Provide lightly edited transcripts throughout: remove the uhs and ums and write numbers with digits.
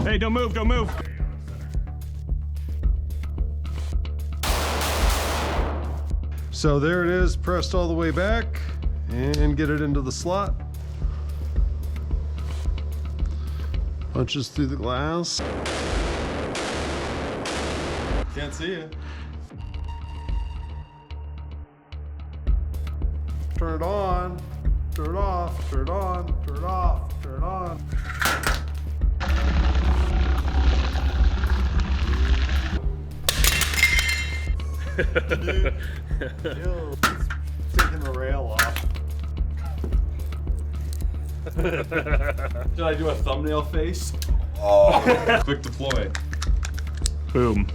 Hey, don't move, don't move. So there it is, pressed all the way back, and get it into the slot. Punches through the glass. Can't see you. Turn it on, turn it off, turn it on, turn it off, turn it on. Yo, taking the rail off. Should I do a thumbnail face? Oh! Quick deploy. Boom.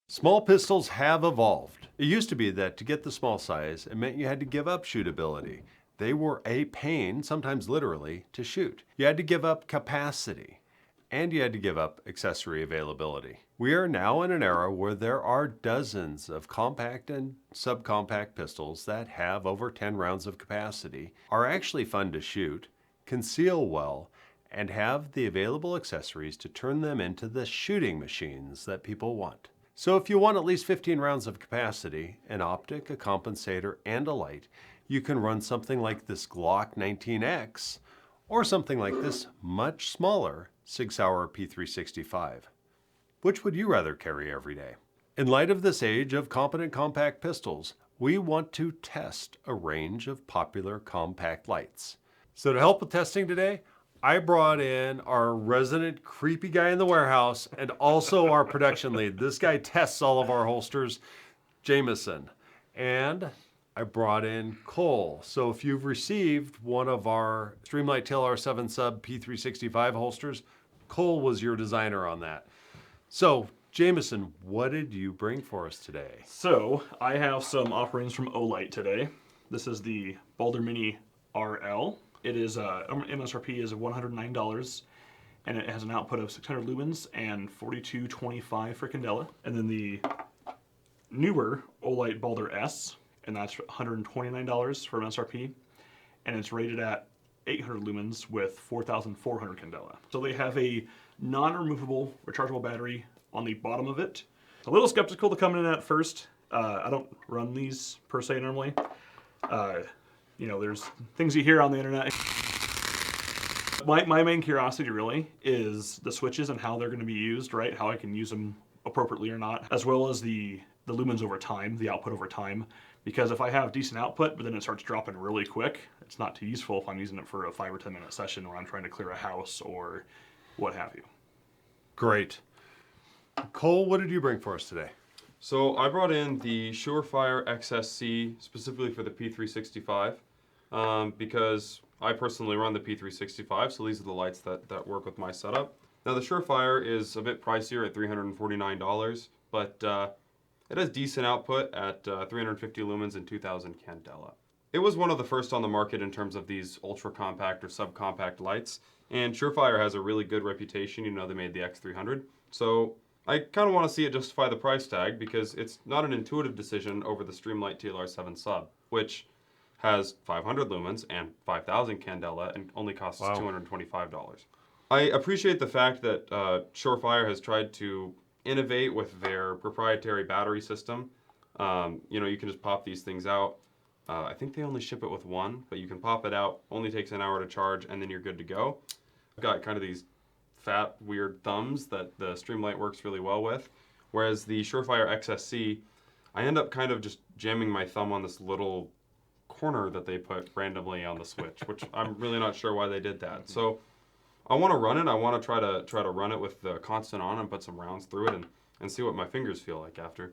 Small pistols have evolved. It used to be that to get the small size, it meant you had to give up shootability. They were a pain, sometimes literally, to shoot. You had to give up capacity, and you had to give up accessory availability. We are now in an era where there are dozens of compact and subcompact pistols that have over 10 rounds of capacity, are actually fun to shoot, conceal well, and have the available accessories to turn them into the shooting machines that people want. So if you want at least 15 rounds of capacity, an optic, a compensator, and a light, you can run something like this Glock 19X, or something like this much smaller Sig Sauer P365. Which would you rather carry every day? In light of this age of competent compact pistols, we want to test a range of popular compact lights. So to help with testing today, I brought in our resident creepy guy in the warehouse and also our production lead. This guy tests all of our holsters, Jameson. And I brought in Cole. So if you've received one of our Streamlight TLR7 Sub P365 holsters, Cole was your designer on that. So, Jameson, what did you bring for us today? So, I have some offerings from Olight today. This is the Balder Mini RL. It is, MSRP is $109, and it has an output of 600 lumens and 4225 for candela. And then the newer Olight Balder S, and that's $129 for MSRP, and it's rated at 800 lumens with 4,400 candela. So they have a non-removable rechargeable battery on the bottom of it. A little skeptical to come in at first. I don't run these per se normally. You know, there's things you hear on the internet. My main curiosity really is the switches and how they're going to be used, right? How I can use them appropriately or not, as well as the lumens over time, the output over time. Because if I have decent output, but then it starts dropping really quick, it's not too useful if I'm using it for a 5 or 10 minute session where I'm trying to clear a house or what have you. Great. Cole, what did you bring for us today? So I brought in the Surefire XSC specifically for the P365 because I personally run the P365, so these are the lights that work with my setup. Now the Surefire is a bit pricier at $349, but it has decent output at 350 lumens and 2000 candela. It was one of the first on the market in terms of these ultra compact or subcompact lights, and Surefire has a really good reputation. You know, they made the X300. So I kind of want to see it justify the price tag because it's not an intuitive decision over the Streamlight TLR7 Sub, which has 500 lumens and 5000 candela and only costs $225. I appreciate the fact that Surefire has tried to innovate with their proprietary battery system. You know, you can just pop these things out. I think they only ship it with one, but you can pop it out, only takes an hour to charge, and then you're good to go. I've got kind of these fat, weird thumbs that the Streamlight works really well with, whereas the Surefire XSC, I end up kind of just jamming my thumb on this little corner that they put randomly on the switch, which I'm really not sure why they did that. So I want to run it. I want to try to run it with the constant on and put some rounds through it and see what my fingers feel like after.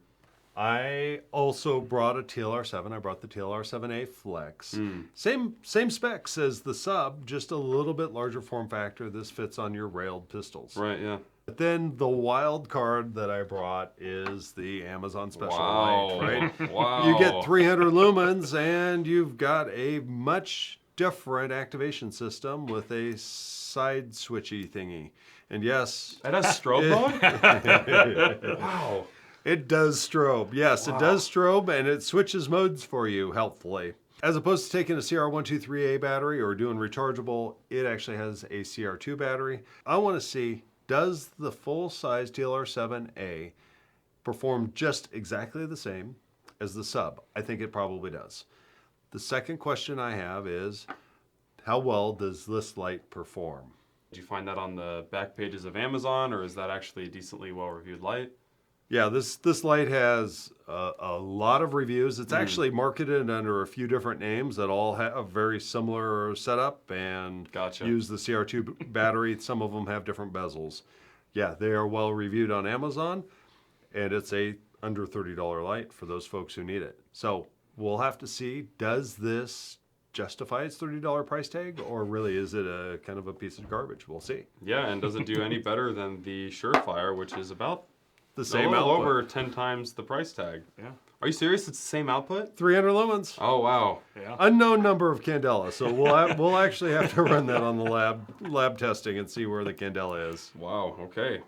I also brought a TLR7. I brought the TLR7A Flex. Same specs as the Sub, just a little bit larger form factor. This fits on your railed pistols. Right, yeah. But then the wild card that I brought is the Amazon Special Wow. Light, right? Wow. You get 300 lumens and you've got a much different activation system with a side switchy thingy. And yes, It has strobe mode? Wow. it does strobe. Yes, it does strobe, and it switches modes for you helpfully. As opposed to taking a CR123A battery or doing rechargeable, it actually has a CR2 battery. I want to see, does the full-size TLR7A perform just exactly the same as the sub? I think it probably does. The second question I have is, how well does this light perform? Did you find that on the back pages of Amazon, or is that actually a decently well-reviewed light? Yeah, this light has a lot of reviews. It's actually marketed under a few different names that all have a very similar setup and use the CR2 battery. Some of them have different bezels. Yeah, they are well reviewed on Amazon, and it's a under $30 light for those folks who need it. So we'll have to see, does this justify its $30 price tag, or really is it a kind of a piece of garbage? We'll see. Yeah, and does it do any better than the Surefire, which is about the same output. output. Over 10 times the price tag. Yeah. Are you serious? It's the same output? 300 lumens. Oh, wow. Yeah. Unknown number of candela. So we'll actually have to run that on the lab testing and see where the candela is. Wow, okay.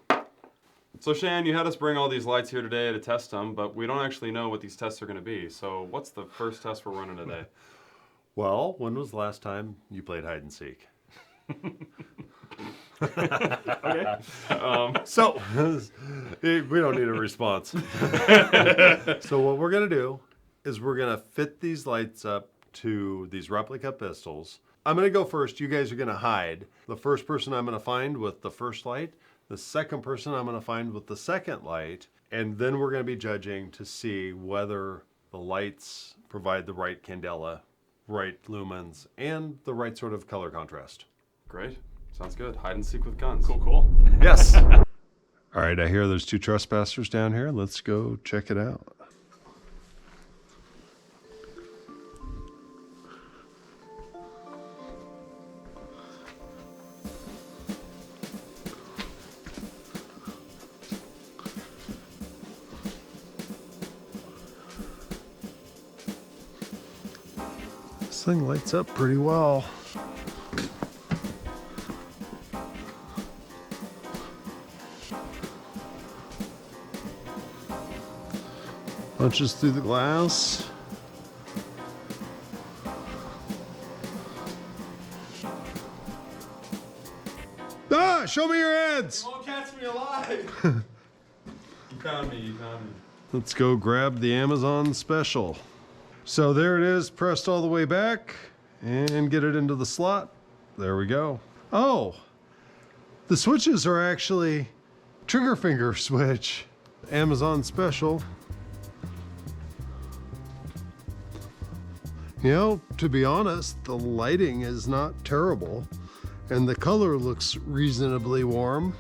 So Shan, you had us bring all these lights here today to test them, but we don't actually know what these tests are going to be. So what's the first test we're running today? Well, when was the last time you played hide and seek? Okay. So we don't need a response. So what we're going to do is we're going to fit these lights up to these replica pistols. I'm going to go first. You guys are going to hide. The first person I'm going to find with the first light, the second person I'm going to find with the second light, and then we're going to be judging to see whether the lights provide the right candela, right lumens, and the right sort of color contrast. Great. Sounds good. Hide and seek with guns. Cool, cool. Yes. All right, I hear there's 2 trespassers down here. Let's go check it out. This thing lights up pretty well. Punches through the glass. Ah, show me your heads. Won't catch me alive. You found me, you found me. Let's go grab the Amazon special. So there it is, pressed all the way back and get it into the slot. There we go. Oh, the switches are actually trigger finger switch. Amazon special. You know, to be honest, the lighting is not terrible and the color looks reasonably warm.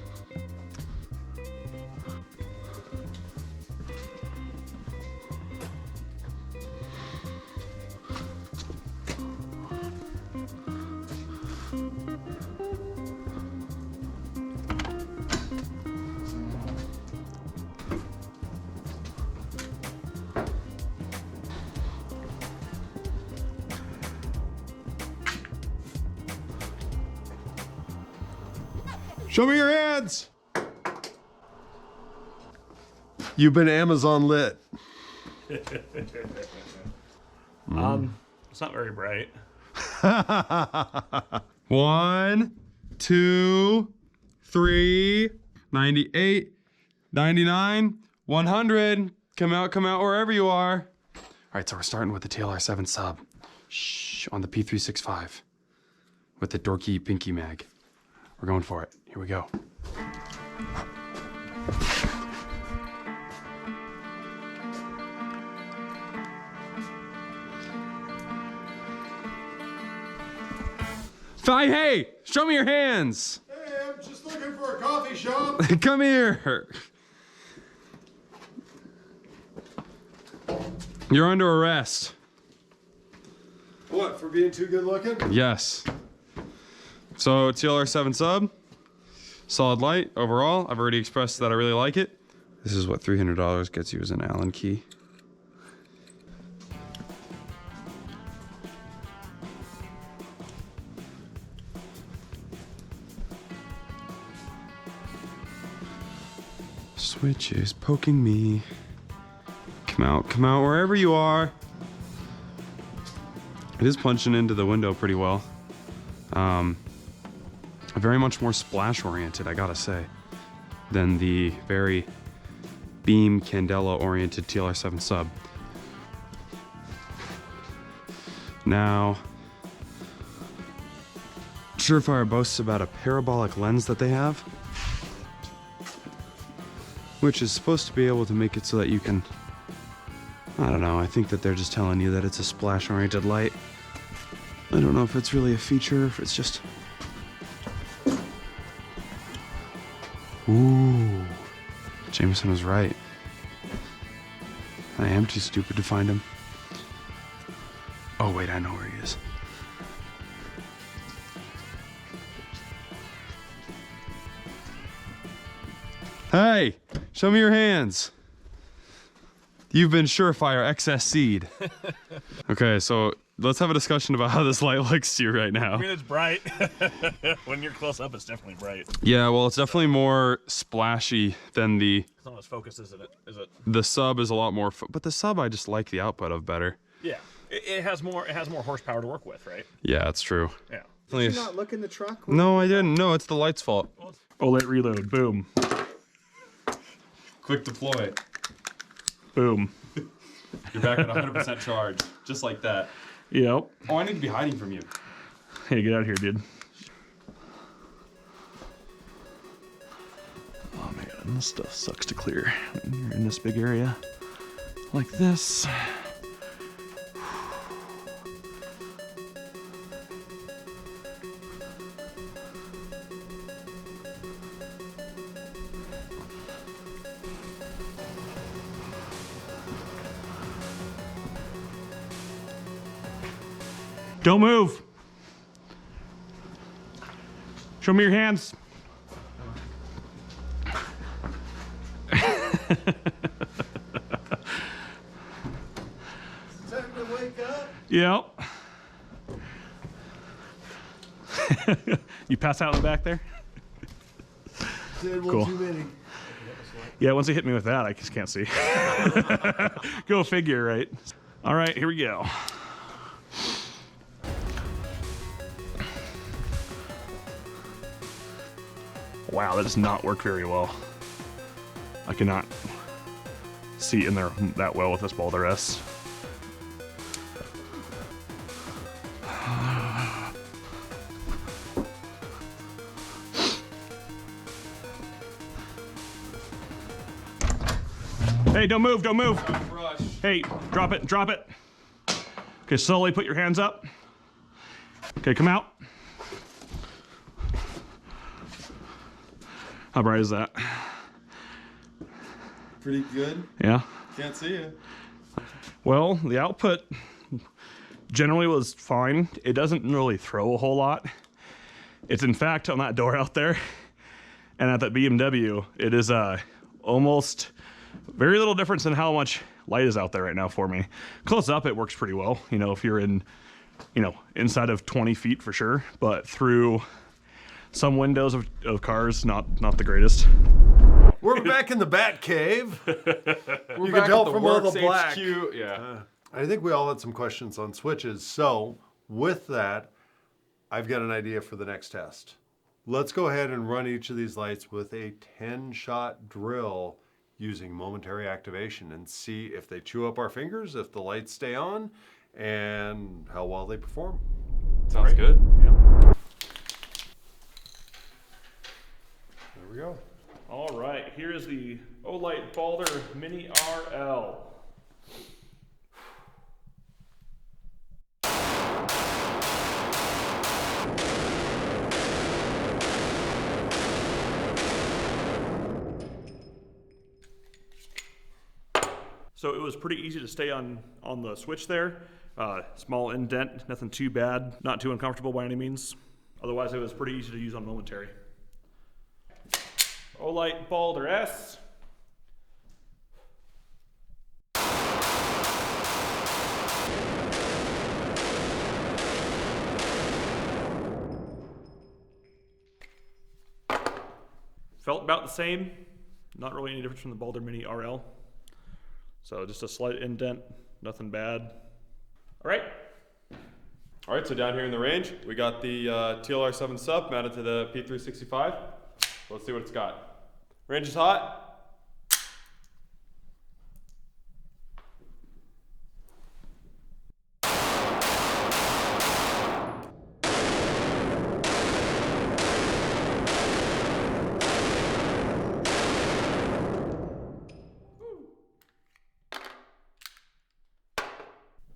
Show me your hands. You've been Amazon lit. It's not very bright. 1, 2, 3, 98, 99, 100. Come out wherever you are. All right, so we're starting with the TLR7 sub. Shh, on the P365 with the dorky pinky mag. We're going for it. Here we go. Hey, show me your hands. Hey, I'm just looking for a coffee shop. Come here. You're under arrest. What, for being too good looking? Yes. So TLR7 sub, solid light overall. I've already expressed that I really like it. This is what $300 gets you as an Allen key. Switch is poking me. Come out wherever you are. It is punching into the window pretty well. Very much more splash oriented, I gotta say, than the very beam candela oriented TLR7 sub. Now, Surefire boasts about a parabolic lens that they have, which is supposed to be able to make it so that you can, I don't know, I think that they're just telling you that it's a splash oriented light. I don't know if it's really a feature, if it's just... Ooh, Jameson was right. I am too stupid to find him. Oh wait, I know where he is. Hey, show me your hands. You've been Surefire XS Seed. Okay, so let's have a discussion about how this light looks to you right now. I mean, it's bright. When you're close up, it's definitely bright. Yeah, well, it's definitely more splashy than the... It's not as focused, isn't it? Is it? The sub is a lot more... But the sub, I just like the output of better. Yeah. It has more horsepower to work with, right? Yeah, that's true. Yeah. Did you not look in the truck? No, I didn't. No, it's the light's fault. OLED reload. Boom. Quick deploy. Boom. You're back at 100% charge, just like that. Yep. Oh, I need to be hiding from you. Hey, get out of here, dude. Oh man, this stuff sucks to clear. When you're in this big area like this. Don't move. Show me your hands. Time to wake up. Yep. You pass out in the back there? Did one Cool. too many. Yeah, once they hit me with that, I just can't see. Go figure, right? All right, here we go. Wow, that does not work very well. I cannot see in there that well with this Balder S. Hey, don't move, don't move. Hey, drop it, drop it. Okay, slowly put your hands up. Okay, come out. How bright is that? Pretty good. Yeah? Can't see you. Well, the output generally was fine. It doesn't really throw a whole lot. It's in fact on that door out there and at that BMW, it is almost very little difference in how much light is out there right now for me. Close up, it works pretty well. You know, if you're in, you know, inside of 20 feet for sure, but through some windows of cars, not the greatest. We're back in the Bat Cave. We're You back can tell at the from all the Werkz black. HQ. Yeah. I think we all had some questions on switches. So with that, I've got an idea for the next test. Let's go ahead and run each of these lights with a 10-shot drill using momentary activation and see if they chew up our fingers, if the lights stay on, and how well they perform. Sounds good. Yeah. There we go. All right, here is the Olight Balder Mini RL. So it was pretty easy to stay on the switch there. Small indent, nothing too bad, not too uncomfortable by any means. Otherwise, it was pretty easy to use on momentary. Olight Balder S. Felt about the same. Not really any difference from the Balder Mini RL. So just a slight indent, nothing bad. All right, All right, so down here in the range, we got the TLR7 sub mounted to the P365. Let's see what it's got. Range is hot.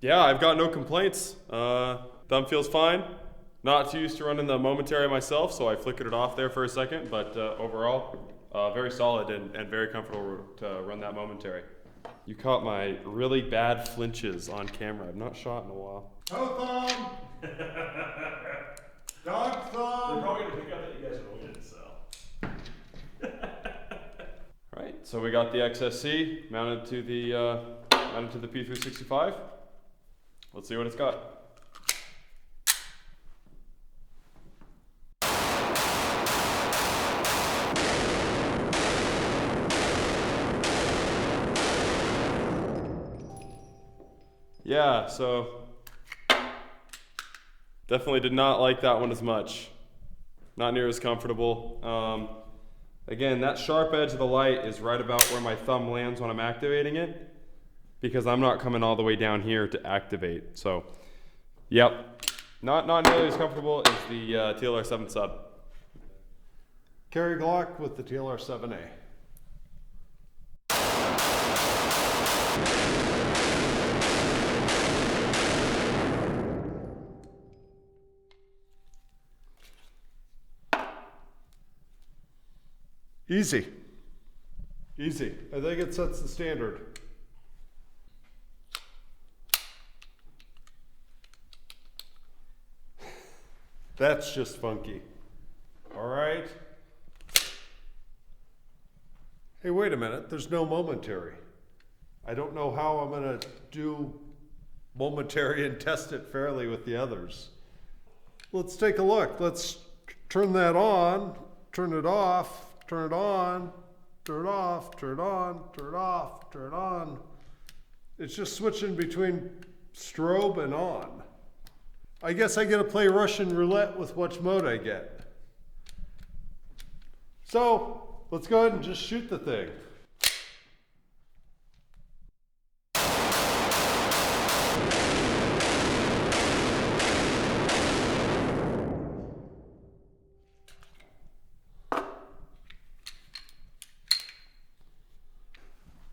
Yeah, I've got no complaints. Thumb feels fine. Not too used to running the momentary myself, so I flickered it off there for a second, but overall, very solid and very comfortable to run that momentary. You caught my really bad flinches on camera. I've not shot in a while. No thumb! Dog thumb! They're probably gonna pick up that you guys avoided, so. All right, so we got the XSC mounted to the P365. Let's see what it's got. Yeah, so definitely did not like that one as much. Not near as comfortable. Again, that sharp edge of the light is right about where my thumb lands when I'm activating it, because I'm not coming all the way down here to activate. So, yep, not nearly as comfortable as the TLR7 sub. Carry Glock with the TLR7A. Easy. Easy. I think it sets the standard. That's just funky. All right. Hey, wait a minute. There's no momentary. I don't know how I'm going to do momentary and test it fairly with the others. Let's take a look. Let's turn that on, turn it off, turn it on, turn it off, turn it on, turn it off, turn it on. It's just switching between strobe and on. I guess I get to play Russian roulette with which mode I get. So let's go ahead and just shoot the thing.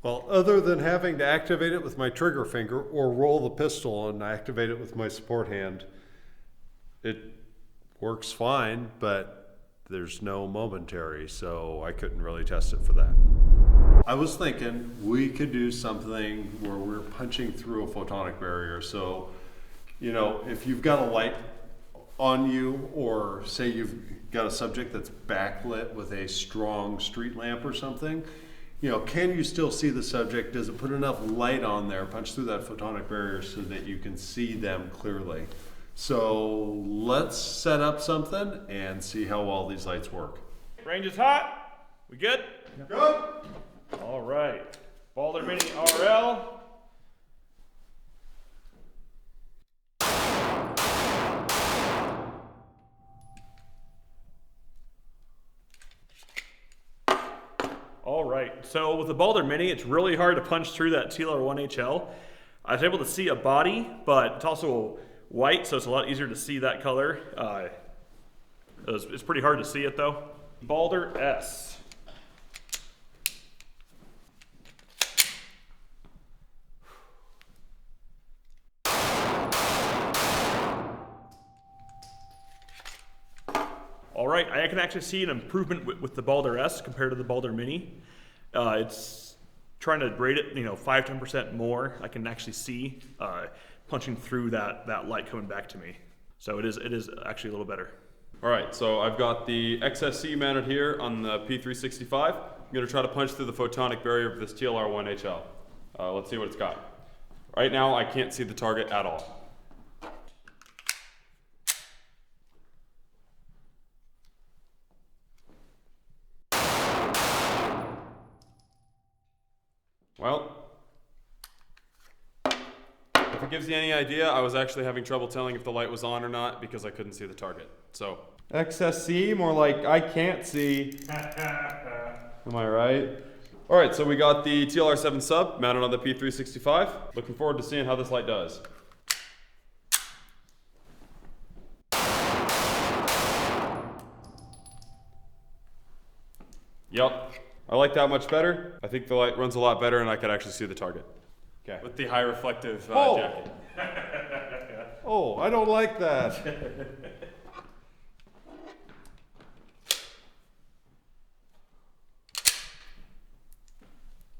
Well, other than having to activate it with my trigger finger or roll the pistol and activate it with my support hand, it works fine, but there's no momentary, so I couldn't really test it for that. I was thinking we could do something where we're punching through a photonic barrier. So, you know, if you've got a light on you, or say you've got a subject that's backlit with a strong street lamp or something, you know, can you still see the subject? Does it put enough light on there, punch through that photonic barrier so that you can see them clearly? So let's set up something and see how all these lights work. Range is hot. We good? Good. All right. Balder Mini RL. All right, so with the Balder Mini, it's really hard to punch through that TLR1HL. I was able to see a body, but it's also white, so it's a lot easier to see that color. It's pretty hard to see it though. Balder S. All right, I can actually see an improvement with the Balder S compared to the Balder Mini. It's trying to rate it, 5-10% more. I can actually see punching through that light coming back to me. So it is actually a little better. All right, so I've got the XSC mounted here on the P365. I'm gonna try to punch through the photonic barrier of this TLR1HL. Let's see what it's got. Right now, I can't see the target at all. Well, If it gives you any idea, I was actually having trouble telling if the light was on or not because I couldn't see the target. So, XSC, more like I can't see. Am I right? All right, so we got the TLR7 sub mounted on the P365. Looking forward to seeing how this light does. Yep, I like that much better. I think the light runs a lot better and I could actually see the target. Okay. With the high reflective Oh. jacket. Oh, I don't like that.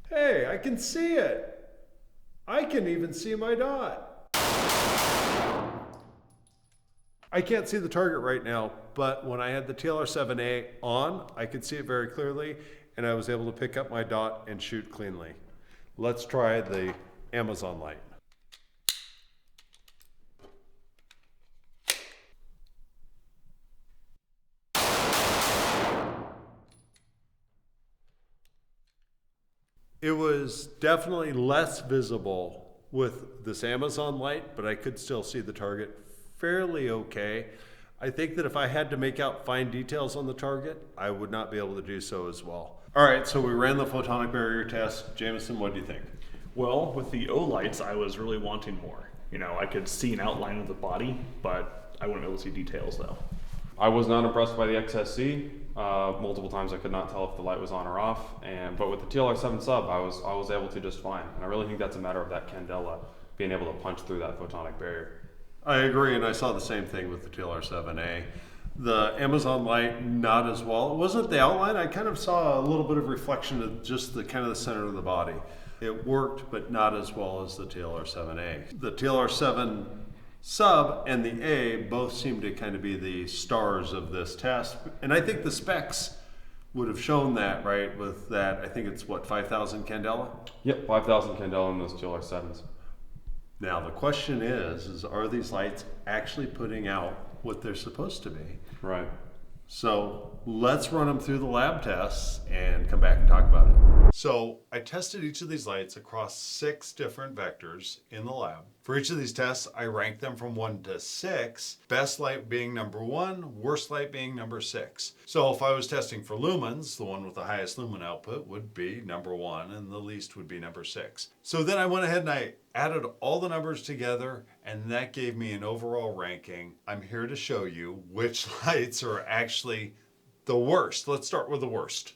Hey, I can see it. I can even see my dot. I can't see the target right now, but when I had the TLR7A on, I could see it very clearly, and I was able to pick up my dot and shoot cleanly. Let's try the Amazon light. It was definitely less visible with this Amazon light, but I could still see the target fairly okay. I think that if I had to make out fine details on the target, I would not be able to do so as well. All right, so we ran the photonic barrier test. Jameson, what do you think? Well, with the O lights, I was really wanting more. You know, I could see an outline of the body, but I wouldn't be able to see details though. I was not impressed by the XSC. Multiple times I could not tell if the light was on or off, but with the TLR7 sub, I was able to just fine. And I really think that's a matter of that candela being able to punch through that photonic barrier. I agree, and I saw the same thing with the TLR7A. The Amazon light, not as well. It wasn't the outline. I kind of saw a little bit of reflection of just the kind of the center of the body. It worked, but not as well as the TLR7A. The TLR7 sub and the A both seem to kind of be the stars of this test. And I think the specs would have shown that, right, with that, I think it's what, 5,000 candela? Yep, 5,000 candela in those TLR7s. Now the question is are these lights actually putting out what they're supposed to be? Right. So let's run them through the lab tests and come back and talk about it. So I tested each of these lights across 6 different vectors in the lab. For each of these tests, I ranked them from 1 to 6, best light being number 1, worst light being number 6. So if I was testing for lumens, the one with the highest lumen output would be number 1 and the least would be number 6. So then I went ahead and I added all the numbers together and that gave me an overall ranking. I'm here to show you which lights are actually the worst. Let's start with the worst.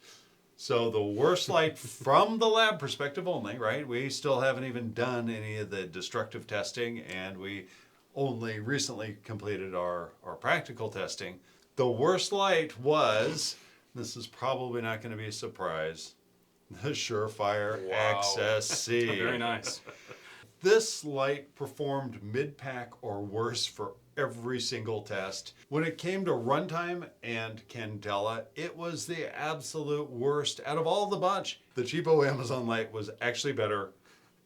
So the worst light from the lab perspective only, right? We still haven't even done any of the destructive testing and we only recently completed our practical testing. The worst light was, this is probably not going to be a surprise, the Surefire XSC. Very nice. This light performed mid-pack or worse for every single test. When it came to runtime and candela, it was the absolute worst out of all the bunch. The cheapo Amazon light was actually better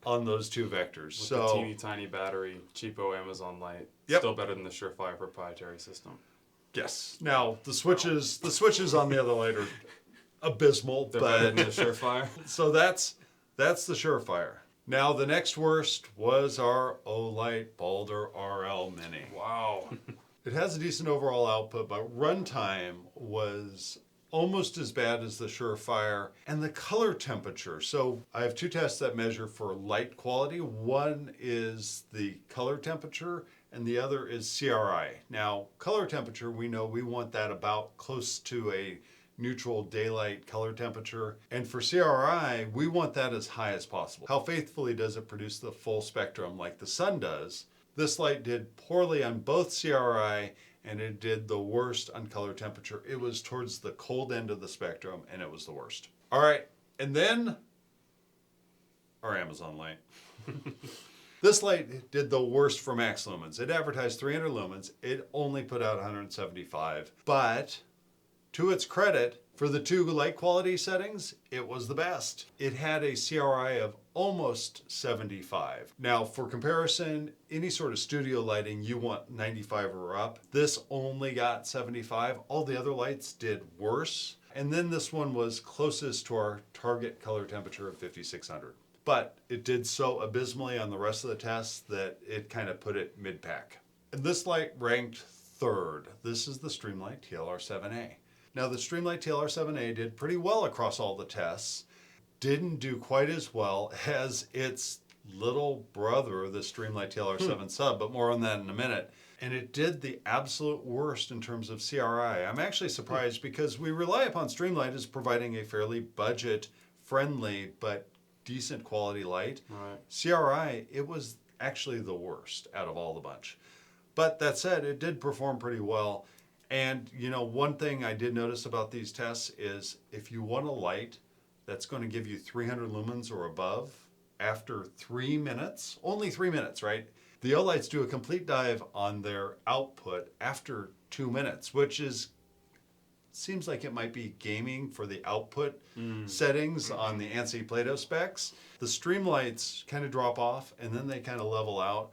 on those 2 vectors. With the teeny tiny battery, cheapo Amazon light, Yep. Still better than the Surefire proprietary system. Yes. Now the switches on the other light are abysmal, They're better but than the Surefire. so that's the Surefire. Now the next worst was our Olight Balder RL Mini. Wow. It has a decent overall output, but runtime was almost as bad as the Surefire, and the color temperature. So I have 2 tests that measure for light quality. One is the color temperature and the other is CRI. Now, color temperature, we know we want that about close to a neutral daylight color temperature. And for CRI, we want that as high as possible. How faithfully does it produce the full spectrum like the sun does? This light did poorly on both CRI and it did the worst on color temperature. It was towards the cold end of the spectrum and it was the worst. All right, and then our Amazon light. This light did the worst for max lumens. It advertised 300 lumens. It only put out 175, but to its credit, for the 2 light quality settings, it was the best. It had a CRI of almost 75. Now, for comparison, any sort of studio lighting, you want 95 or up. This only got 75. All the other lights did worse. And then this one was closest to our target color temperature of 5600. but it did so abysmally on the rest of the tests that it kind of put it mid-pack. And this light ranked third. This is the Streamlight TLR7A. Now the Streamlight TLR7A did pretty well across all the tests. Didn't do quite as well as its little brother, the Streamlight TLR7 Sub, but more on that in a minute. And it did the absolute worst in terms of CRI. I'm actually surprised because we rely upon Streamlight as providing a fairly budget-friendly but decent quality light. Right. CRI, it was actually the worst out of all the bunch. But that said, it did perform pretty well. And you know, one thing I did notice about these tests is if you want a light that's going to give you 300 lumens or above after 3 minutes, only 3 minutes, right? The Olights do a complete dive on their output after 2 minutes, which seems like it might be gaming for the output settings on the ANSI Plato specs. The Streamlights kind of drop off and then they kind of level out.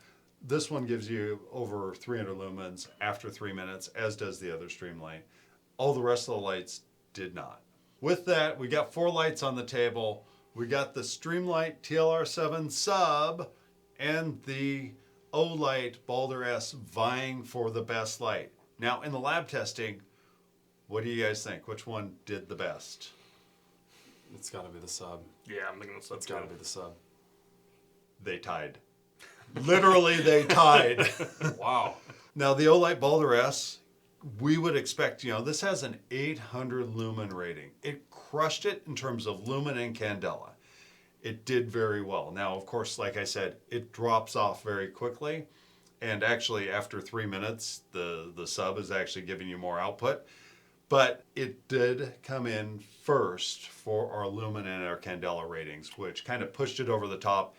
This one gives you over 300 lumens after 3 minutes, as does the other Streamlight. All the rest of the lights did not. With that, we got 4 lights on the table. We got the Streamlight TLR7 Sub and the Olight Balder S vying for the best light. Now, in the lab testing, what do you guys think? Which one did the best? It's got to be the Sub. Yeah, I'm thinking the Sub. It's got to be the Sub. They tied. Literally, they tied. Wow. Now, the Olight Balder S, we would expect, you know, this has an 800 lumen rating. It crushed it in terms of lumen and candela. It did very well. Now, of course, like I said, it drops off very quickly. And actually, after 3 minutes, the Sub is actually giving you more output. But it did come in first for our lumen and our candela ratings, which kind of pushed it over the top.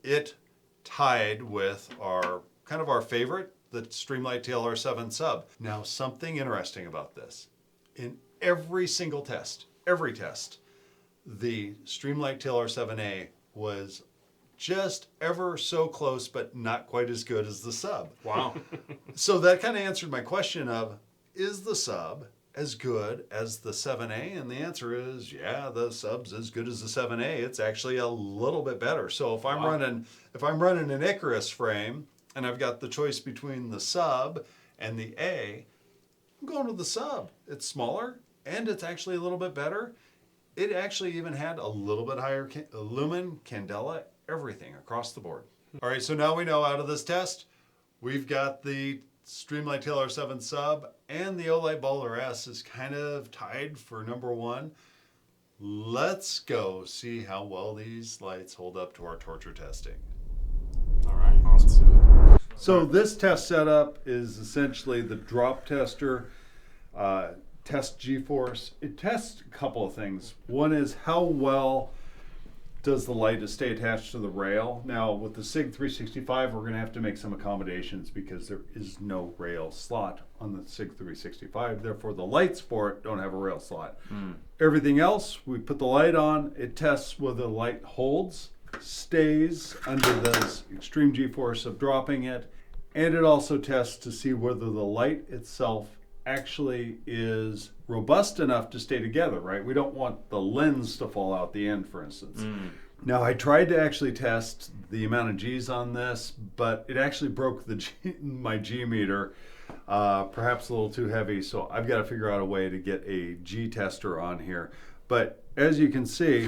It tied with our kind of our favorite, the Streamlight TLR7 Sub. Now, something interesting about this. In every single test, the Streamlight TLR7A was just ever so close, but not quite as good as the Sub. Wow. So that kind of answered my question of, is the Sub as good as the 7A? And the answer is, yeah, the Sub's as good as the 7A. It's actually a little bit better. So if I'm running an Icarus frame and I've got the choice between the Sub and the A, I'm going with the Sub. It's smaller and it's actually a little bit better. It actually even had a little bit higher lumen, candela, everything across the board. All right, so now we know out of this test, we've got the Streamlight TLR7 Sub and the Olight Balder S is kind of tied for #1. Let's go see how well these lights hold up to our torture testing. All right, let's do it. So this test setup is essentially the drop tester, test G-force. It tests a couple of things. One is how well does the light stay attached to the rail. Now with the SIG 365, we're going to have to make some accommodations because there is no rail slot on the SIG 365. Therefore, the lights for it don't have a rail slot. Everything else, we put the light on. It tests whether the light holds, stays under this extreme G-force of dropping it, and it also tests to see whether the light itself actually is robust enough to stay together, right? We don't want the lens to fall out the end, for instance. Now, I tried to actually test the amount of G's on this, but it actually broke my G meter, perhaps a little too heavy, so I've got to figure out a way to get a G tester on here. But as you can see,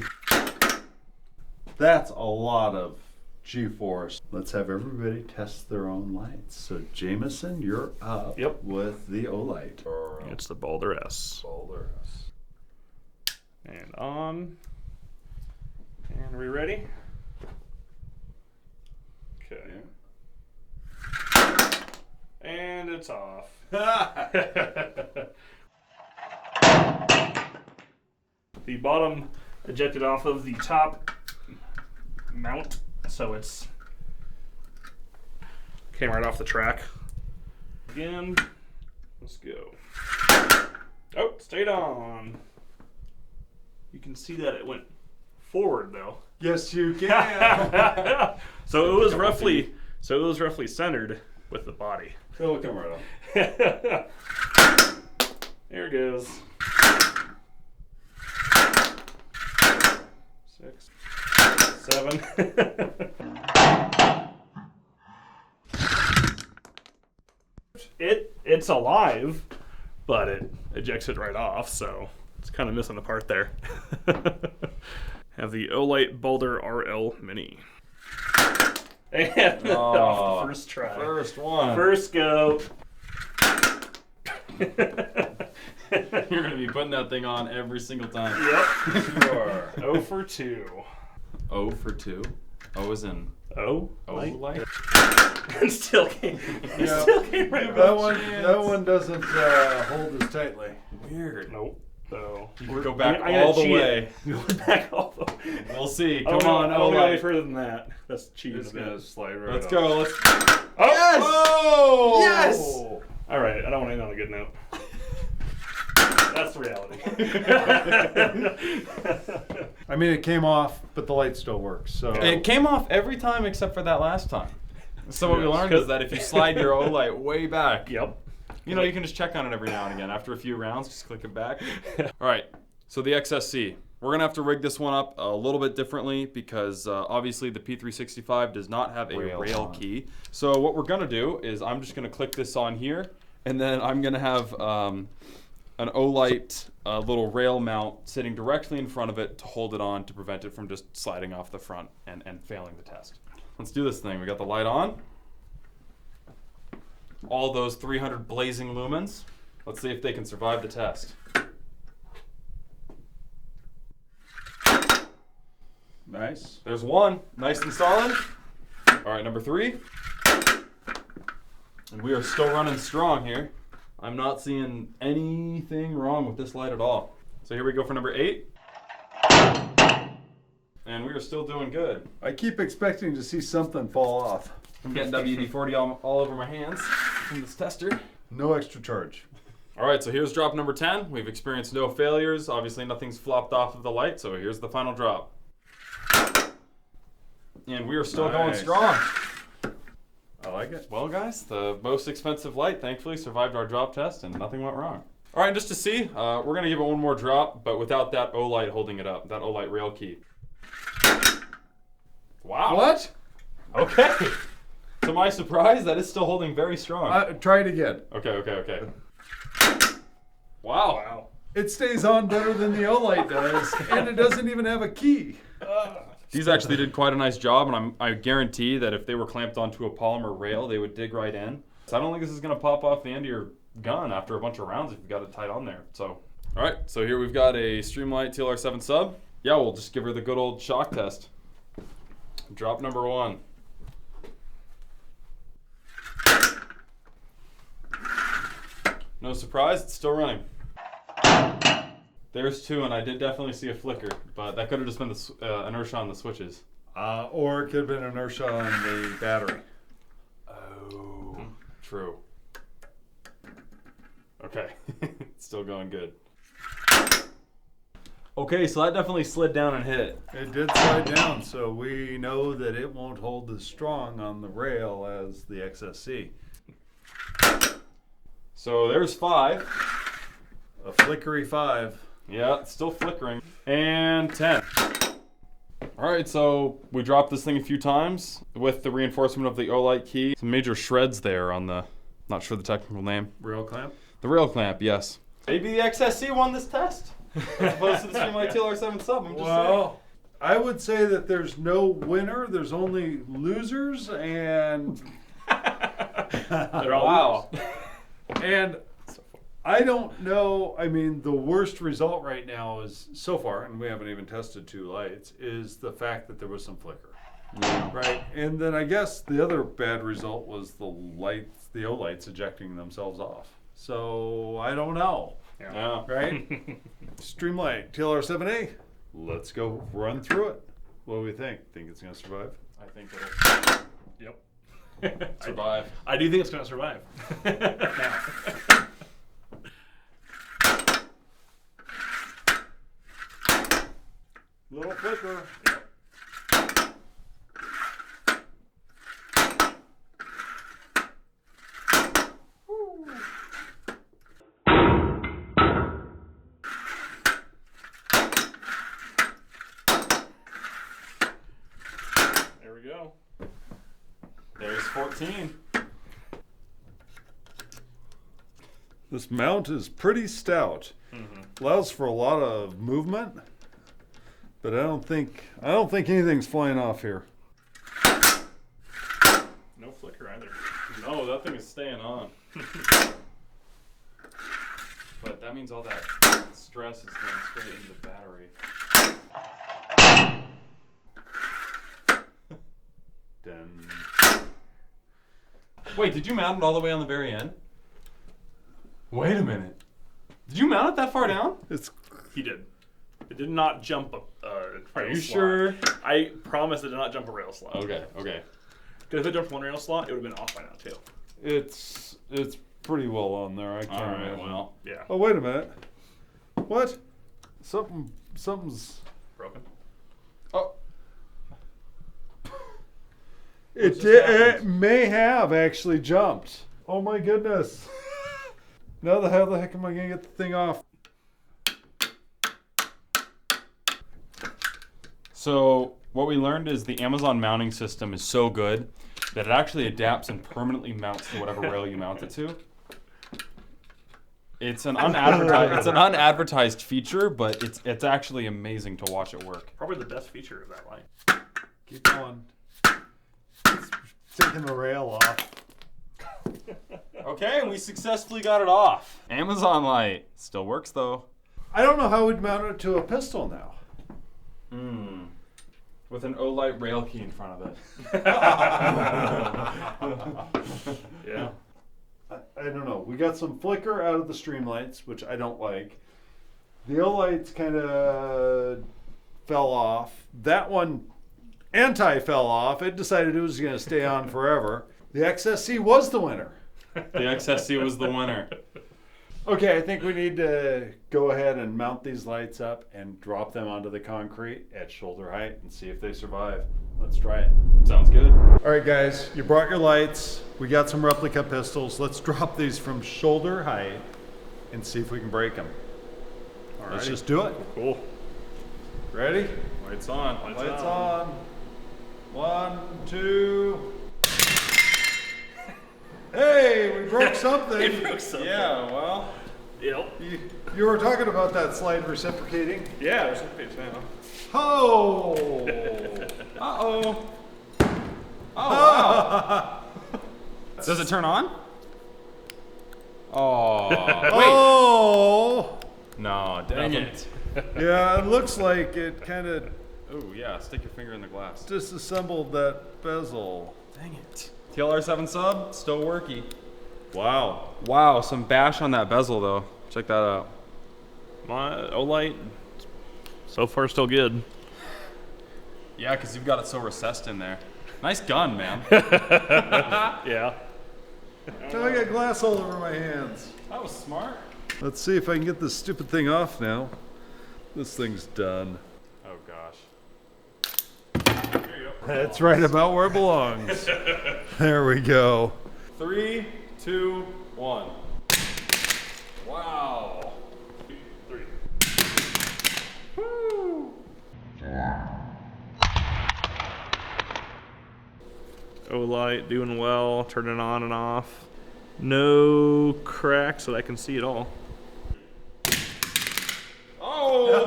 that's a lot of G-force. Let's have everybody test their own lights. So Jameson, you're up with the Olight. It's the Balder S. Balder S. And on. And are we ready? Okay. And it's off. The bottom ejected off of the top mount, so it's came right off the track. Again, let's go. Oh, it stayed on. You can see that it went forward though. Yes, you can. So it was roughly centered with the body. It'll come right off. There it goes. 6, 7, 7. It's alive, but it ejects it right off, so it's kind of missing the part there. Have the Olight Boulder RL Mini. And off the first try. First one. First go. You're gonna be putting that thing on every single time. Yep. Sure. 0 for 2. 0 for 2. O is in. Oh? Light? And still came. Yeah. Still came right That one doesn't hold as tightly. Weird. Nope. So You go back I gotta all the cheat way. it. Go back all the way. We'll see. Oh, Come no, on, I don't go any Olight. further than that. That's cheating. It's a bit. gonna slide right Let's off. go. Let's. Oh! Yes! Oh! Yes! All right. I don't want to end on a good note. That's reality. I mean, it came off, but the light still works. So It came off every time except for that last time. So what we Yes. learned is that if you slide your Olight way back, Yep. you know, you can just check on it every now and again. After a few rounds, just click it back. All right, so the XSC. We're gonna have to rig this one up a little bit differently because obviously the P365 does not have a rail key. So what we're gonna do is I'm just gonna click this on here, and then I'm gonna have an Olight little rail mount sitting directly in front of it to hold it on to prevent it from just sliding off the front and failing the test. Let's do this thing. We got the light on. All those 300 blazing lumens. Let's see if they can survive the test. nice. There's one, nice and solid. All right, number 3. And we are still running strong here. I'm not seeing anything wrong with this light at all. So here we go for number 8. And we are still doing good. I keep expecting to see something fall off. I'm getting WD-40 all over my hands from this tester. No extra charge. All right, so here's drop number 10. We've experienced no failures. Obviously, nothing's flopped off of the light, so here's the final drop. And we are still going Nice. strong. I like it. Well, guys, the most expensive light thankfully survived our drop test, and nothing went wrong. All right, just to see, we're going to give it one more drop, but without that Olight holding it up, that Olight rail key. Wow. What? Okay. To my surprise, that is still holding very strong. Try it again. Okay. Wow. Wow. It stays on better than the Olight does, and it doesn't even have a key. These actually did quite a nice job, and I guarantee that if they were clamped onto a polymer rail, they would dig right in. So I don't think this is going to pop off the end of your gun after a bunch of rounds if you've got it tight on there. So, all right, so here we've got a Streamlight TLR7 sub. Yeah, we'll just give her the good old shock test. Drop number 1. No surprise, it's still running. There's 2, and I did definitely see a flicker, but that could have just been the inertia on the switches. Or it could have been inertia on the battery. Oh, true. Okay, it's still going good. Okay, so that definitely slid down and hit. It did slide down, so we know that it won't hold as strong on the rail as the XSC. So there's 5. A flickery 5. Yeah, it's still flickering. And 10. All right, so we dropped this thing a few times with the reinforcement of the Olight key. Some major shreds there on the, not sure the technical name. Rail clamp? The rail clamp, yes. Maybe the XSC won this test. As opposed to the Streamlight TLR7 sub, I'm just saying. I would say that there's no winner, there's only losers, and They're all Wow. and I don't know. I mean, the worst result right now is, so far, and we haven't even tested 2 lights, is the fact that there was some flicker. Yeah. Right? And then I guess the other bad result was the lights, the Olights ejecting themselves off. So I don't know. Yeah. Right? Streamlight TLR7A. Let's go run through it. What do we think? Think it's going to survive? I think it'll Yep. survive. I do think it's going to survive. Now. Little flicker. we go. There's 14. This mount is pretty stout. Allows for a lot of movement, but I don't think anything's flying off here. No flicker either. No, that thing is staying on. But that means all that stress is going straight into the battery. Dun. Wait, did you mount it all the way on the very end? Wait a minute. Did you mount it that far down? He did. It did not jump a Are rail you slot. sure? I promise it did not jump a rail slot. Okay, okay. Because if it jumped one rail slot, it would have been off by now too. It's pretty well on there. I can't All right, imagine. well. Yeah. Oh, wait a minute. What? Something's. Broken. Oh. just It happened? may have actually jumped. Oh my goodness. Now how the heck am I gonna get the thing off? So what we learned is the Amazon mounting system is so good that it actually adapts and permanently mounts to whatever rail you mount it to. It's an unadvertised feature, but it's actually amazing to watch it work. Probably the best feature of that light. Keep going. It's taking the rail off. Okay, we successfully got it off. Amazon light still works though. I don't know how we'd mount it to a pistol now. With an Olight rail key in front of it. Yeah. I don't know. We got some flicker out of the streamlights, which I don't like. The O-lights kind of fell off. That one fell off. It decided it was going to stay on forever. The XSC was the winner. The XSC was the winner. Okay, I think we need to go ahead and mount these lights up and drop them onto the concrete at shoulder height and see if they survive. Let's try it. Sounds good. All right, guys, you brought your lights. We got some replica pistols. Let's drop these from shoulder height and see if we can break them. All right, let's just do it. Cool. Ready? Lights on. Lights on. 1, 2. Hey, we broke something. It broke something. Yeah, well. Yep. You were talking about that slide reciprocating. Yeah, there's some page now. Oh! Uh-oh. Oh, wow. Does it turn on? Oh, wait. Oh! No, dang it. Yeah, it looks like it kind of Oh, yeah, stick your finger in the glass. disassembled that bezel. Dang it. TLR7 sub, still worky. Wow. Wow, some bash on that bezel though. Check that out. My Olight, so far still good. Yeah, because you've got it so recessed in there. Nice gun, man. Yeah. Now I got glass all over my hands. That was smart. Let's see if I can get this stupid thing off now. This thing's done. Oh, gosh. That's right about where it belongs. There we go. 3, 2, 1. Wow. 3. Woo. Olight doing well, turning on and off. No cracks that I can see at all. Oh!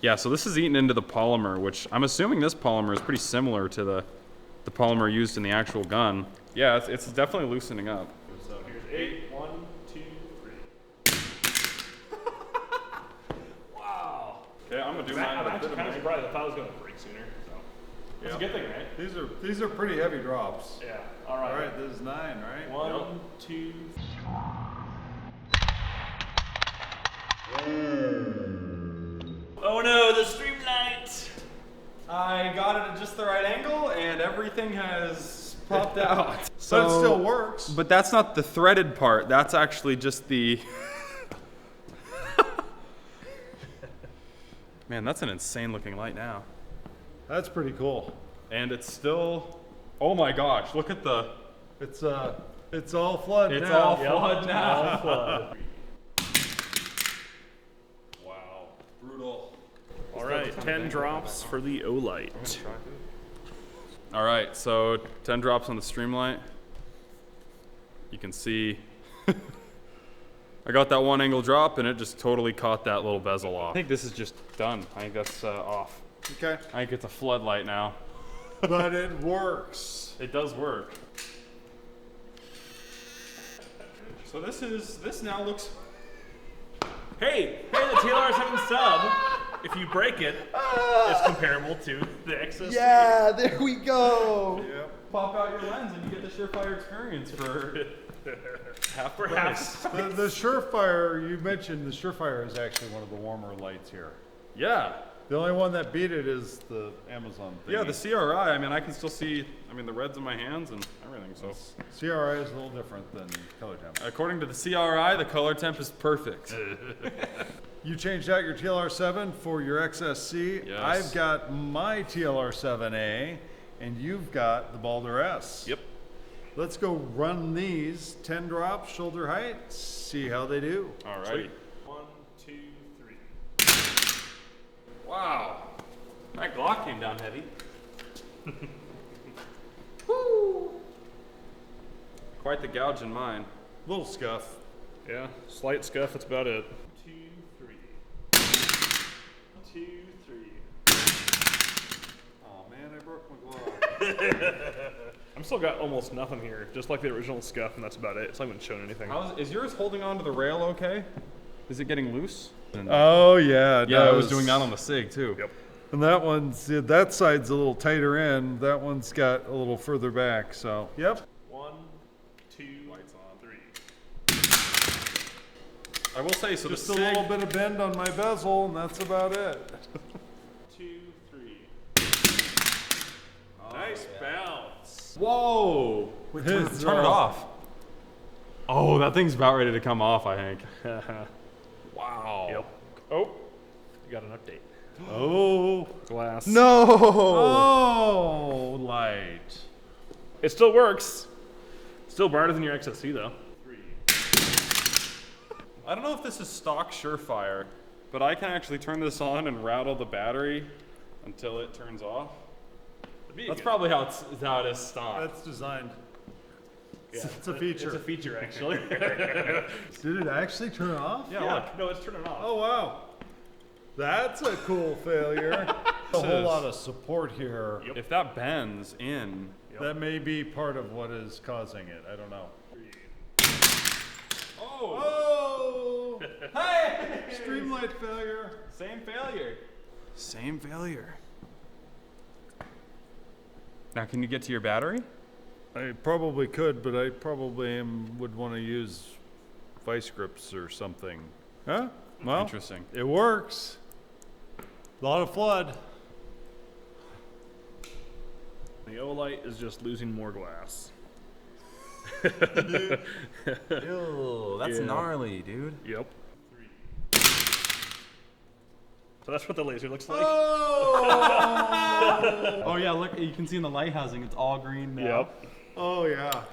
Yeah, so this is eaten into the polymer, which I'm assuming this polymer is pretty similar to the polymer used in the actual gun. Yeah, it's definitely loosening up. So here's 8. 1, 2, 3. Wow. Okay, I'm gonna do mine I'm at a actually bit kind of of surprised. I thought it was going to break sooner. So that's a good thing, right? These are pretty heavy drops. Yeah. All right. All right, this is 9, right? 1, 2, 3. Oh no, the streamlight! I got it at just the right angle, and everything has popped out. But it still works. But that's not the threaded part. That's actually just the... Man, that's an insane looking light now. That's pretty cool. And it's still... Oh my gosh, look at the... It's all flood It's now. all flood now. All flood. Wow. Brutal. All right. right, 10 drops for the Olight. All right, so 10 drops on the Streamlight. You can see I got that one angle drop and it just totally caught that little bezel off. I think this is just done. I think that's off. Okay. I think it's a floodlight now. But it works. It does work. So this now looks. Hey, the TLR7 sub, if you break it, it's comparable to the XS. Yeah, there we go. Yep. Pop out your lens and you get the Surefire experience for half the price. The Surefire, you mentioned the Surefire is actually one of the warmer lights here. Yeah. The only one that beat it is the Amazon thing. Yeah, the CRI, I mean, I can still see, the reds in my hands and everything, so. CRI is a little different than color temp. According to the CRI, the color temp is perfect. You changed out your TLR7 for your XSC. Yes. I've got my TLR7A, and you've got the Balder S. Yep. Let's go run these 10 drops, shoulder height, see how they do. Alrighty. 1, 2, 3. Wow. That Glock came down heavy. Quite the gouge in mine. Little scuff. Yeah, slight scuff, that's about it. 2, 3. 2, 3. Oh man, I broke my glove. I'm still got almost nothing here, just like the original scuff, and that's about it. It's not even showing anything. Is yours holding on to the rail okay? Is it getting loose? Oh yeah. Yeah, I was doing that on the SIG too. Yep. And that one's, that side's a little tighter in, that one's got a little further back, so. Yep. 1, 2, lights on 3. I will say, so Just the a SIG, little bit of bend on my bezel, and that's about it. 2, 3. Nice bounce. Whoa! Turn it off. Oh, that thing's about ready to come off, I think. Wow. Yep. Oh, you got an update. Oh. Glass. No. Oh, light. It still works. Still brighter than your XSC though. 3. I don't know if this is stock Surefire, but I can actually turn this on and rattle the battery until it turns off. That's probably how it is stock. That's designed. Yeah, It's a feature. It's a feature actually. Did it actually turn off? Yeah, look. No, it's turning off. Oh, wow. That's a cool failure. A whole lot of support here. Yep. If that bends in, That may be part of what is causing it. I don't know. 3. Oh! hey, Streamlight failure. same failure. Same failure. Now, can you get to your battery? I probably could, but I probably would want to use vice grips or something. Huh? Well, Interesting. it works. A lot of flood. The Olight is just losing more glass. Ew, that's Yeah. gnarly, dude. Yep. 3. So that's what the laser looks like. Oh! Oh yeah, look, you can see in the light housing, it's all green now. Yep. Oh, yeah.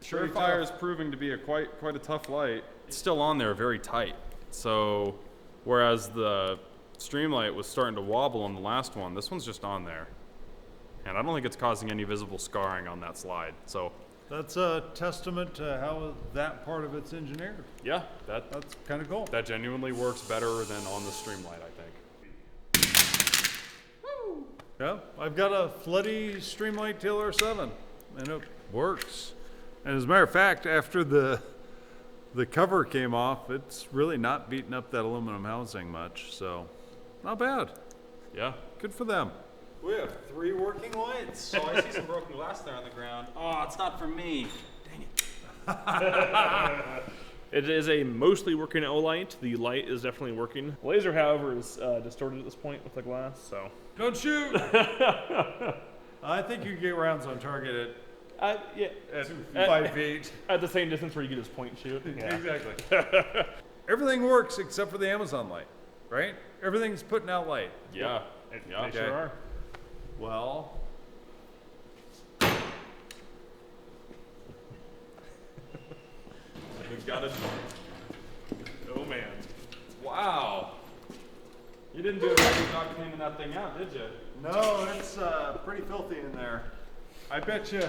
Surefire is proving to be quite a tough light. It's still on there very tight. So, whereas the Streamlight was starting to wobble on the last one, this one's just on there. And I don't think it's causing any visible scarring on that slide. So, That's a testament to how that part of it's engineered. yeah, that That's kind of cool. genuinely works better than on the Streamlight, I think. Yeah, I've got a floody Streamlight TLR7, and it works. And as a matter of fact, after the cover came off, it's really not beating up that aluminum housing much, so not bad. Yeah. Good for them. We have 3 working lights. Oh, I see some broken glass there on the ground. Oh, it's not for me. Dang it. It is a mostly working Olight. The light is definitely working. The laser, however, is distorted at this point with the glass, so. Don't shoot! I think you can get rounds on target Yeah. at 5 feet. At the same distance where you can just point and shoot. Yeah. Exactly. Everything works except for the Amazon light, right? Everything's putting out light. Yeah. Yeah. They sure are. Well, We've got it. Oh man. Wow. You didn't do a very good job cleaning that thing out, did you? No, it's pretty filthy in there. I bet you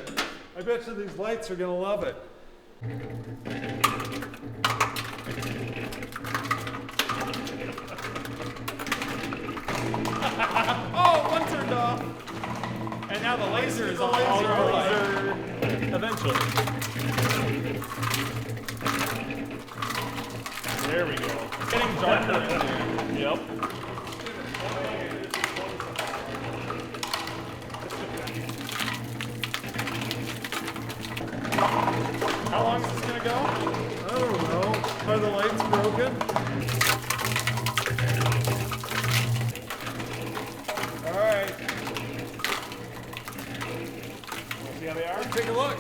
these lights are gonna love it. Oh, one turned off. And now the laser is on. Eventually. There we go. It's getting darker in there. Yep. How long is this gonna go? I don't know. Are the lights broken? All right. See how they are? Take a look.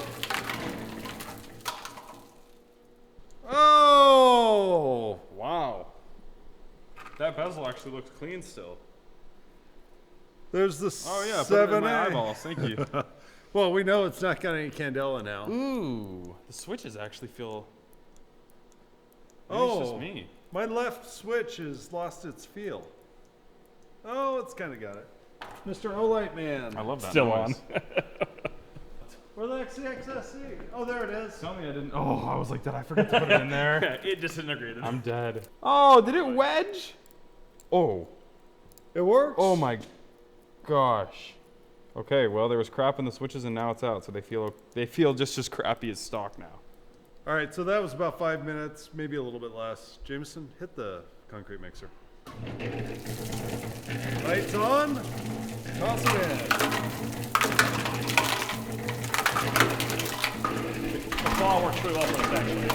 Oh! Wow. That bezel actually looks clean still. There's the Oh yeah, put it in my 7A. eyeballs. Thank you. Well, we know it's not got any candela now. Ooh, the switches actually feel. Maybe Oh, it's just me. my left switch has lost its feel. Oh, it's kind of got it. Mr. Olight Man. I love that. Still noise. on. Where's the XSC? Oh, there it is. Tell me I didn't. Oh, I was like, did I forget to put it in there? It disintegrated. I'm dead. Oh, did it wedge? Oh. It works. Oh my gosh. Okay, well there was crap in the switches and now it's out, so they feel just as crappy as stock now. All right, so that was about 5 minutes, maybe a little bit less. Jameson, hit the concrete mixer. Lights on. Toss it in. The claw works pretty well for us, actually.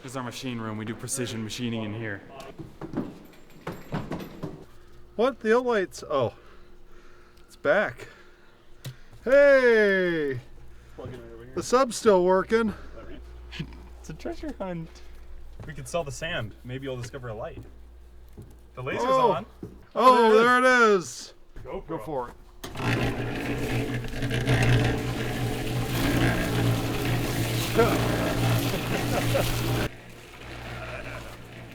This is our machine room. We do precision machining in here. What? The lights? Oh, it's back. Hey, the sub's still working. It's a treasure hunt. We could sell the sand. Maybe you'll discover a light. The laser's Oh. on. Oh, there it is. Go for it.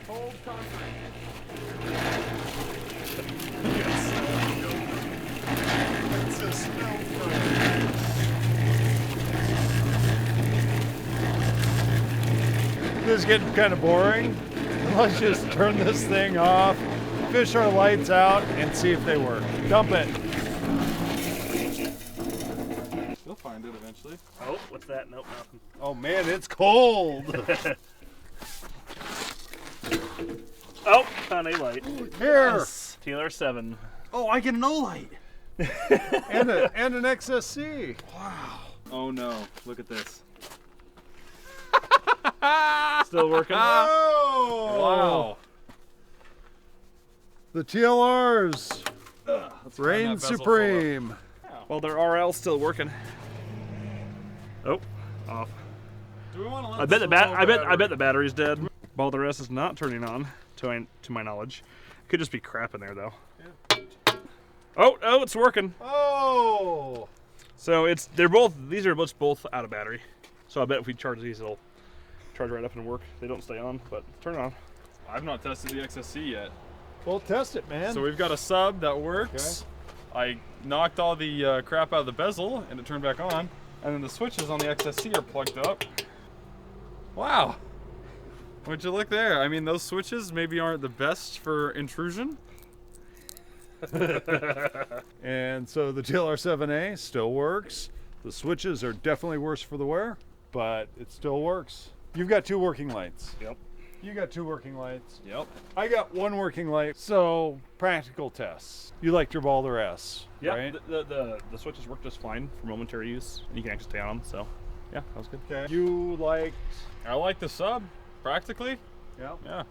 Cold concrete. It's a smell This is getting kind of boring. Let's just turn this thing off, fish our lights out, and see if they work. Dump it. You'll find it eventually. Oh, what's that? Nope, nothing. Oh man, it's cold. Oh, found a light. Here. TLR7. Oh, I get an O-light. And an XSC. Oh no, look at this. Still working. Oh! Wow. The TLRs reign that bezel supreme. Well, their RL's still working. Oh, off. Do we want to let I bet the battery's dead. While the rest is not turning on, to my knowledge. Could just be crap in there though. Yeah. Oh, it's working. Oh! So these are both out of battery. So I bet if we charge these, it'll charge right up and work. They don't stay on, but turn it on. I've not tested the XSC yet. Well, test it, man. So we've got a sub that works. I knocked all the crap out of the bezel and it turned back on. And then the switches on the XSC are plugged up. Wow. Would you look there? I mean, those switches maybe aren't the best for intrusion. And so the TLR7A still works. The switches are definitely worse for the wear, but it still works. You've got 2 working lights. Yep. You got 2 working lights. Yep. I got 1 working light. So practical tests. You liked your Balder S, Yeah, right? the switches work just fine for momentary use, and you can actually stay on them. So, yeah, that was good. Okay. You liked. I like the sub, practically. Yeah. Yeah.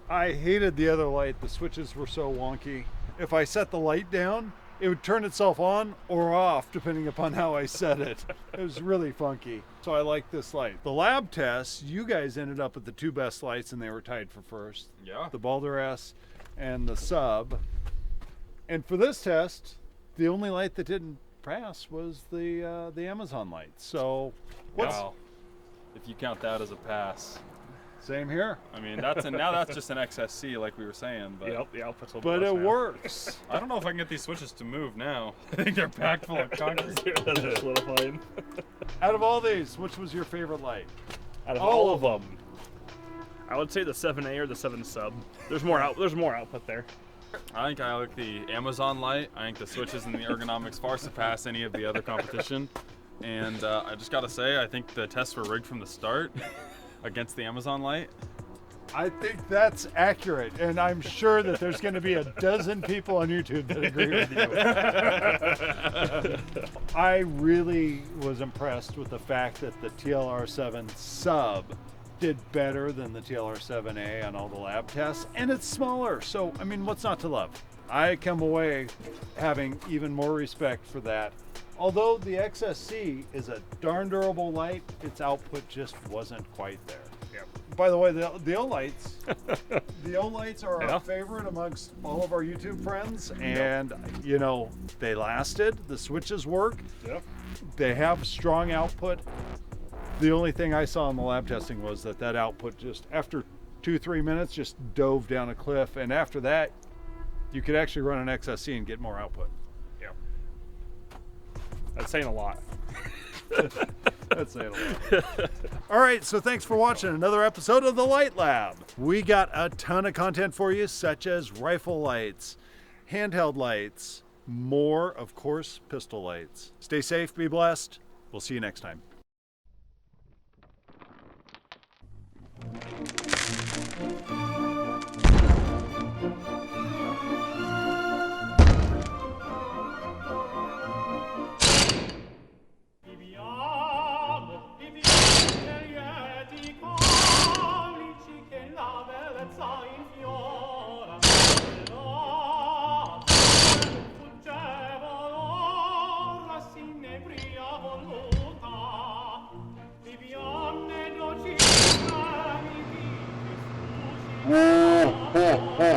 I hated the other light. The switches were so wonky. If I set the light down, it would turn itself on or off depending upon how I set it. It was really funky. So I like this light. The lab tests, you guys ended up with the 2 best lights and they were tied for first. Yeah. The Balder S and the Sub. And for this test, the only light that didn't pass was the Amazon light. So Wow. If you count that as a pass. Same here. I mean, now that's just an XSC, like we were saying. But Yep, the output's a little But less it now. works. I don't know if I can get these switches to move now. I think they're packed full of concrete. That's solidifying. Out of all these, which was your favorite light? Out of all of them, I would say the 7A or the 7 Sub. There's more output there. I think I like the Amazon light. I think the switches and the ergonomics far surpass any of the other competition. And I just gotta say, I think the tests were rigged from the start against the Amazon light. I think that's accurate, and I'm sure that there's going to be a dozen people on YouTube that agree with you. I really was impressed with the fact that the TLR7 Sub did better than the TLR7A on all the lab tests, and it's smaller, so I mean, what's not to love? I come away having even more respect for that. Although the XSC is a darn durable light, its output just wasn't quite there. By the way, the O-lights, the O-lights are our favorite amongst all of our YouTube friends, and you know, they lasted. The switches work. Yep. They have strong output. The only thing I saw in the lab testing was that output just after 2-3 minutes just dove down a cliff, and after that, you could actually run an XSC and get more output. Yeah. That's saying a lot. That's saying a lot. All right, so thanks for watching another episode of the Light Lab. We got a ton of content for you, such as rifle lights, handheld lights, more, of course, pistol lights. Stay safe, be blessed. We'll see you next time. Oh, oh, oh.